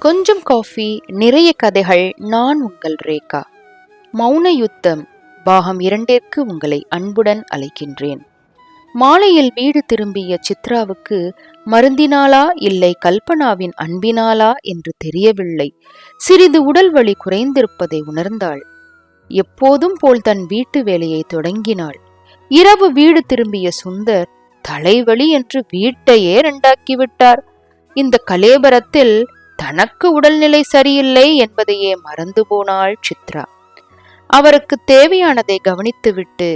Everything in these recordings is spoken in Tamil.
கொஞ்சம் காஃபி, நிறைய கதைகள். நான் உங்கள் ரேகா. மௌன யுத்தம் பாகம் 2ற்கு உங்களை அன்புடன் அழைக்கின்றேன். மாலையில் வீடு திரும்பிய சித்ராவுக்கு மருந்தினாலா இல்லை கல்பனாவின் அன்பினாலா என்று தெரியவில்லை. சிறிது உடல் வலி குறைந்திருப்பதை உணர்ந்தாள். எப்போதும் போல் தன் வீட்டு வேலையை தொடங்கினாள். இரவு வீடு திரும்பிய சுந்தர் தலைவலி என்று வீட்டையே 2ஆக்கிவிட்டார். இந்த கலேபரத்தில் தனக்கு உடல்நிலை சரியில்லை என்பதையே மறந்து போனாள் சித்ரா. அவருக்கு தேவையானதை கவனித்துவிட்டு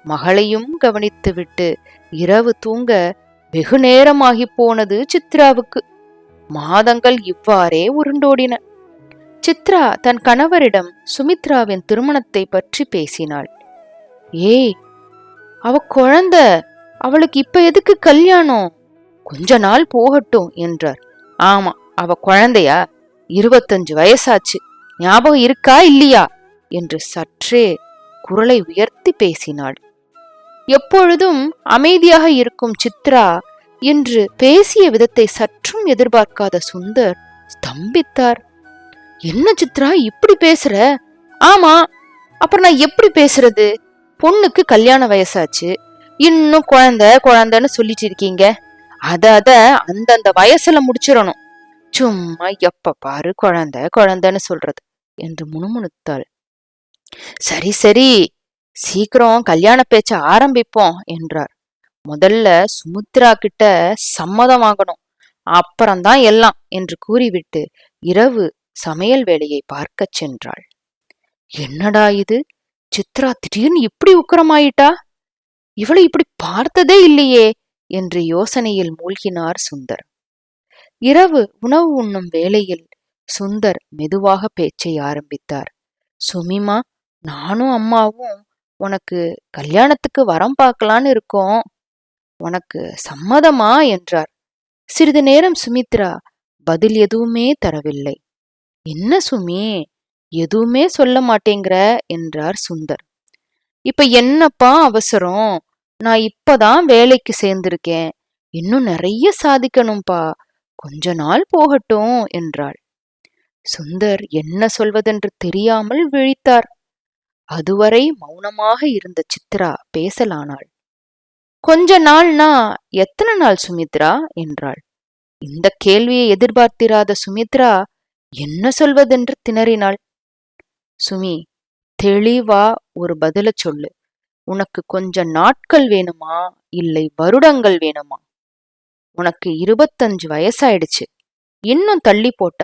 மகளையும் கவனித்துவிட்டு இரவு தூங்க வெகு நேரமாகி போனது சித்ராவுக்கு. மாதங்கள் இவ்வாறே உருண்டோடின. சித்ரா தன் கணவரிடம் சுமித்ராவின் திருமணத்தை பற்றி பேசினாள். ஏய், அவ குழந்தை, அவளுக்கு இப்ப எதுக்கு கல்யாணம்? கொஞ்ச நாள் போகட்டும் என்றார். ஆமா, அவ குழந்தையா? 25 வயசாச்சு, ஞாபகம் இருக்கா இல்லையா என்று சற்றே குரலை உயர்த்தி பேசினாள். எப்பொழுதும் அமைதியாக இருக்கும் சித்ரா இன்று பேசிய விதத்தை சற்றும் எதிர்பார்க்காத சுந்தர் ஸ்தம்பித்தார். என்ன சித்ரா இப்படி பேசுற? ஆமா, அப்புறம் நான் எப்படி பேசுறது? பொண்ணுக்கு கல்யாண வயசாச்சு, இன்னும் குழந்தைன்னு சொல்லிட்டு இருக்கீங்க. அத அந்தந்த வயசுல முடிச்சிடணும். சும்மா எப்ப பாரு குழந்தைன்னு சொல்றது என்று முணுமுணுத்தாள். சரி சரி, சீக்கிரம் கல்யாண பேச்ச ஆரம்பிப்போம் என்றார். முதல்ல சுமித்ரா கிட்ட சம்மதம் வாங்கணும், அப்புறம்தான் எல்லாம் என்று கூறிவிட்டு இரவு சமையல் வேலையை பார்க்க சென்றாள். என்னடா இது, சித்ரா திடீர்னு இப்படி உக்கிரமாயிட்டா? இவளை இப்படி பார்த்ததே இல்லையே என்று யோசனையில் மூழ்கினார் சுந்தர். இரவு உணவு உண்ணும் வேளையில் சுந்தர் மெதுவாக பேச்சை ஆரம்பித்தார். சுமிமா, நானும் அம்மாவும் உனக்கு கல்யாணத்துக்கு வரம் பார்க்கலான்னு இருக்கோம், உனக்கு சம்மதமா என்றார். சிறிது நேரம் சுமித்ரா பதில் எதுவுமே தரவில்லை. என்ன சுமி, எதுவுமே சொல்ல மாட்டேங்கிற என்றார் சுந்தர். இப்ப என்னப்பா அவசரம்? நான் இப்பதான் வேலைக்கு சேர்ந்திருக்கேன், இன்னும் நிறைய சாதிக்கணும்பா, கொஞ்ச நாள் போகட்டும் என்றாள். சுந்தர் என்ன சொல்வதென்று தெரியாமல் விழித்தார். அதுவரை மௌனமாக இருந்த சித்ரா பேசலானாள். கொஞ்ச நாள்னா எத்தனை நாள் சுமித்ரா என்றாள். இந்த கேள்வியை எதிர்பார்த்திராத சுமித்ரா என்ன சொல்வதென்று திணறினாள். சுமி, தெளிவா ஒரு பதில சொல்லு. உனக்கு கொஞ்ச நாட்கள் வேணுமா இல்லை வருடங்கள் வேணுமா? உனக்கு 25 வயசாயிடுச்சு, இன்னும் தள்ளி போட்ட